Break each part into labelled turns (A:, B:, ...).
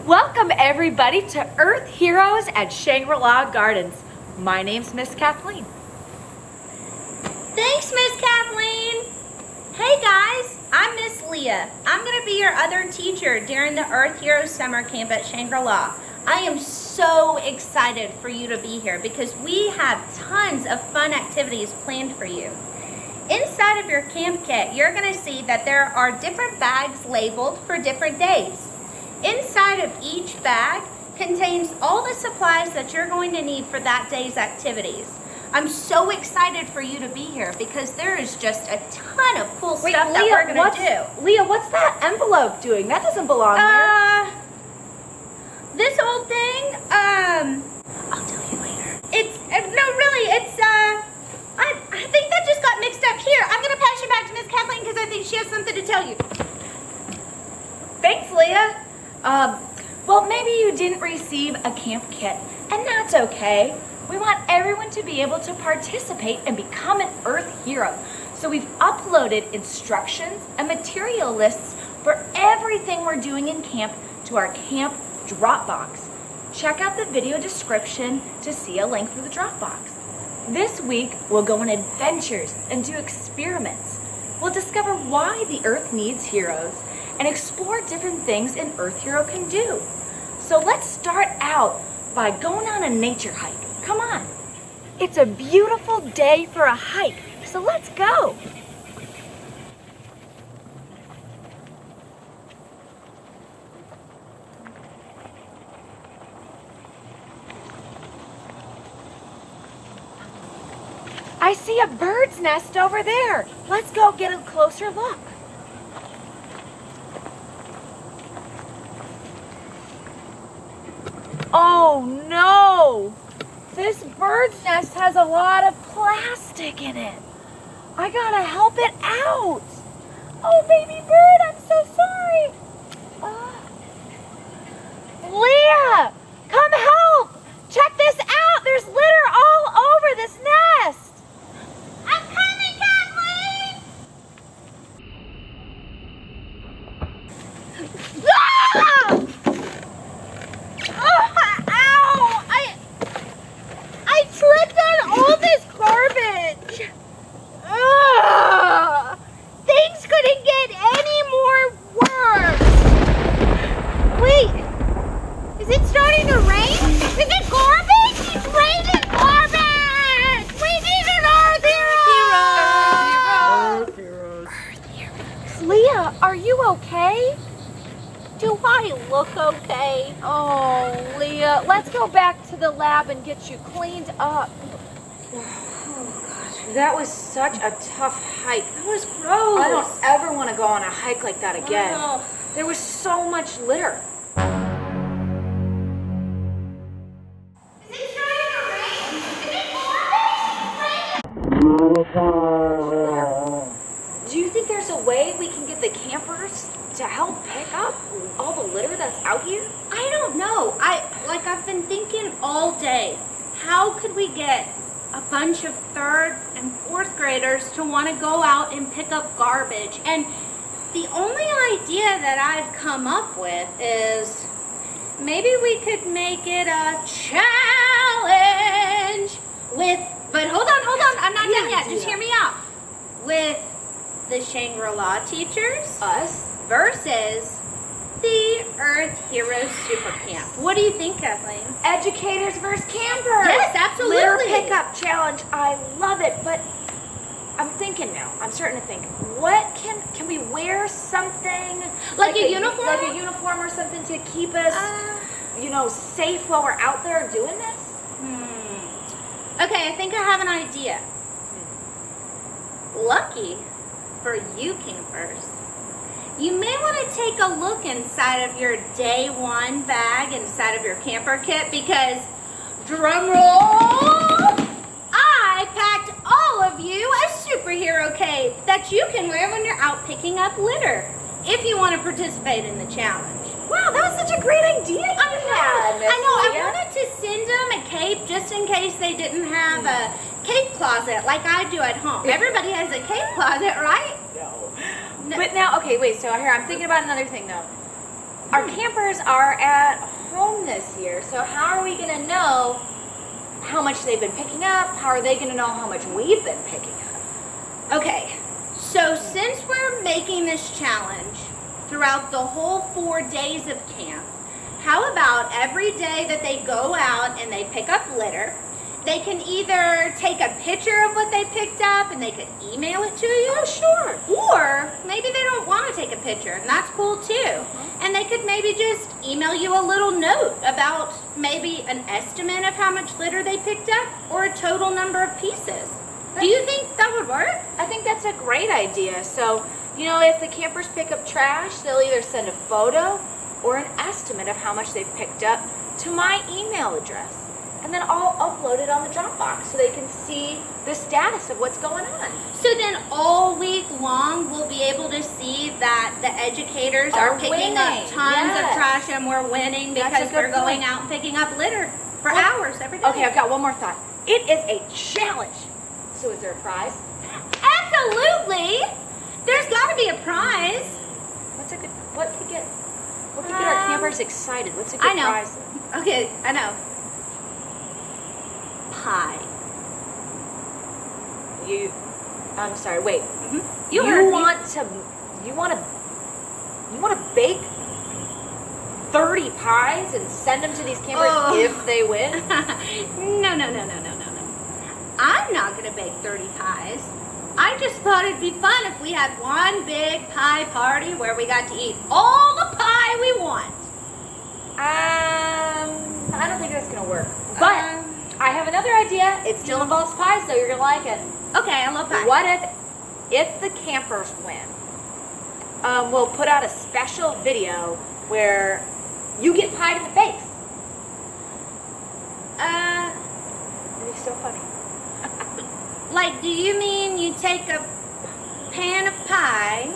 A: Welcome everybody to Earth Heroes at Shangri Gardens. My name's Miss Kathleen.
B: Thanks, Miss Kathleen. Hey guys, I'm Miss Leah. I'm gonna be your other teacher during the Earth Heroes Summer Camp at Shangri-La. I am so excited for you to be here because we have tons of fun activities planned for you. Inside of your camp kit, you're gonna see that there are different bags labeled for different days. Inside of each bag contains all the supplies that you're going to need for that day's activities. I'm so excited for you to be here because there is just a ton of cool stuff that we're going to do.
A: Leah, what's that envelope doing? That doesn't belong there.
B: This old thing, I'll tell you later. I think that just got mixed up here. I'm going to pass you back to Miss Kathleen because I think she has something to tell you.
A: Thanks, Leah. Well, maybe you didn't receive a camp kit, and that's okay. We want everyone to be able to participate and become an Earth hero. So we've uploaded instructions and material lists for everything we're doing in camp to our camp Dropbox. Check out the video description to see a link for the Dropbox. This week, we'll go on adventures and do experiments. We'll discover why the Earth needs heroes and explore different things an Earth hero can do. So let's start out by going on a nature hike. Come on. It's a beautiful day for a hike, so let's go. I see a bird's nest over there. Let's go get a closer look. Oh no! This bird's nest has a lot of plastic in it. I gotta help it out. Oh, baby bird, I'm so sorry. Leah, come help. Check this out. There's litter all over this nest.
B: I'm coming, Kathleen!
A: Ah! Ow! I tripped on all this garbage. Ugh! Things couldn't get any more worse.
B: Wait, is it starting to rain? Is it garbage? It's raining garbage! We need an Earth hero!
A: Earth heroes. Leah, are you okay?
B: Do I look okay?
A: Oh, Leah, let's go back to the lab and get you cleaned up.
C: Oh gosh, that was such a tough hike.
B: That was gross.
C: I don't ever want to go on a hike like that again.
B: Oh.
C: There was so much litter.
B: Is it starting to rain? Is it garbage?
A: Do you think there's a way we can get the campers to help pick up all the litter that's out here?
B: I don't know. I've been thinking all day, how could we get a bunch of 3rd and 4th graders to want to go out and pick up garbage? And the only idea that I've come up with is maybe we could make it a challenge but hold on, I'm not done yet. Just hear me out. With the Shangri-La teachers,
A: Us?
B: versus the Earth Heroes Super Camp. What do you think, Kathleen?
A: Educators versus campers.
B: Yes, absolutely.
A: Litter pickup challenge. I love it, but I'm thinking now. I'm starting to think. What can we wear something
B: Like a uniform?
A: Like a uniform or something to keep us, safe while we're out there doing this?
B: Okay, I think I have an idea. Lucky for you campers, you may want to take a look inside of your day 1 bag inside of your camper kit because, drum roll, I packed all of you a superhero cape that you can wear when you're out picking up litter if you want to participate in the challenge.
A: Wow, that was such a great idea.
B: I wanted to send them a cape just in case they didn't have a cape closet like I do at home. Everybody has a cape closet, right?
A: No. But now, okay, wait, so here, I'm thinking about another thing though. Our campers are at home this year, so how are we going to know how much they've been picking up? How are they going to know how much we've been picking up?
B: Okay, so since we're making this challenge throughout the whole 4 days of camp, how about every day that they go out and they pick up litter, they can either take a picture of what they picked up and they could email it to you.
A: Oh, sure.
B: Or maybe they don't want to take a picture, and that's cool too. And they could maybe just email you a little note about maybe an estimate of how much litter they picked up or a total number of pieces. Do you think that would work?
A: I think that's a great idea. So, you know, if the campers pick up trash, they'll either send a photo or an estimate of how much they've picked up to my email address. And then I'll upload it on the Dropbox so they can see the status of what's going on.
B: So then all week long we'll be able to see that the educators are picking up tons of trash and we're winning because we're going out and picking up litter for hours every day.
A: Okay, I've got one more thought. It is a challenge. So is there a prize?
B: Absolutely. There's got to be a prize.
A: What could get our campers excited? What's a good prize?
B: Okay, I know. Pie.
A: I'm sorry, wait.
B: You
A: want to bake 30 pies and send them to these campers if they win?
B: No. I'm not going to bake 30 pies. I just thought it'd be fun if we had one big pie party where we got to eat all the pie we want.
A: I don't think that's going to work. But I have another idea. It still involves pie, so you're going to like it.
B: Okay, I love pie.
A: What if the campers win? We'll put out a special video where you get pied in the face. It'd be so funny.
B: Like, do you mean you take a pan of pie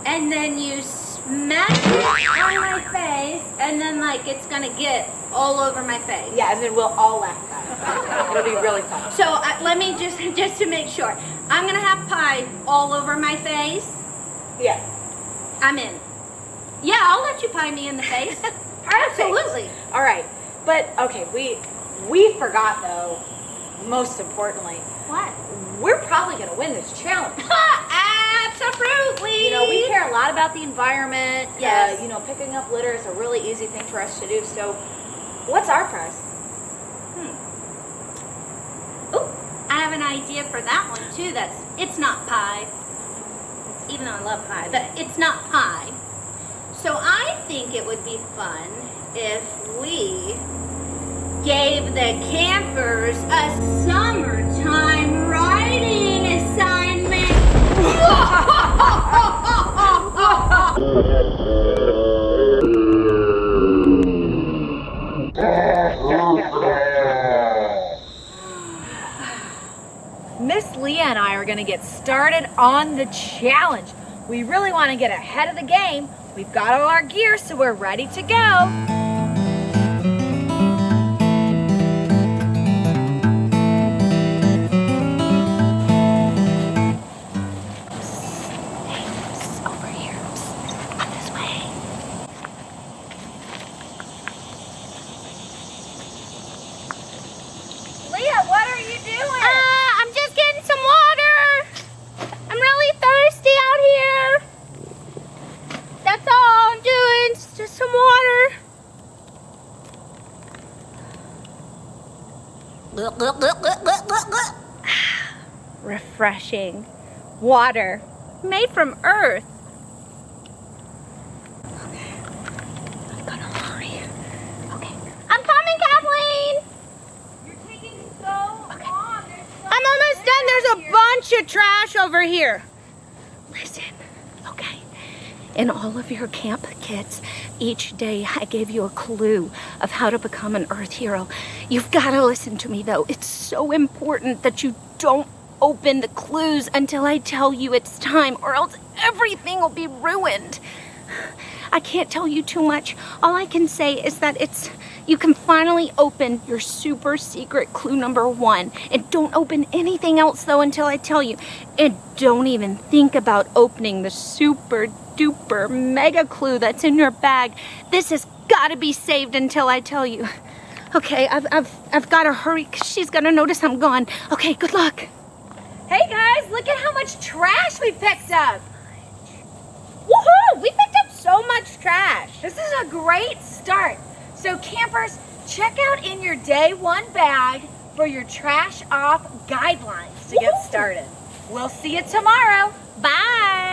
B: and then you smash it on my face and then like it's gonna get all over my face?
A: Yeah, and then we'll all laugh about it. It'll be really fun.
B: So let me just to make sure, I'm gonna have pie all over my face.
A: Yeah.
B: I'm in. Yeah, I'll let you pie me in the face. Absolutely.
A: All right, but okay, we forgot though. Most importantly,
B: what?
A: We're probably gonna win this challenge.
B: Absolutely.
A: You know, we care a lot about the environment.
B: Yes.
A: You know, picking up litter is a really easy thing for us to do. So, what's our prize?
B: Oh, I have an idea for that one too. It's not pie. Even though I love pie, but it's not pie. So I think it would be fun if we gave the campers a summertime writing assignment.
A: Miss Leah and I are going to get started on the challenge. We really want to get ahead of the game. We've got all our gear, so we're ready to go. Refreshing water made from earth. Okay, I'm gonna hurry. Okay,
B: I'm coming, Kathleen.
A: you're taking so long.
B: I'm almost done. There's a bunch of trash over here. Listen, okay. In all of your camp kits, each day I gave you a clue of how to become an Earth hero. You've got to listen to me, though. It's so important that you don't open the clues until I tell you it's time, or else everything will be ruined. I can't tell you too much. All I can say is that it's you can finally open your super secret clue number 1. And don't open anything else though until I tell you. And don't even think about opening the super duper mega clue that's in your bag. This has got to be saved until I tell you. Okay, I've got to hurry because she's going to notice I'm gone. Okay, good luck.
A: Hey guys, look at how much trash we picked up.
B: Woohoo! We picked up so much trash.
A: This is a great start. So campers, check out in your day 1 bag for your trash off guidelines to get started. We'll see you tomorrow.
B: Bye.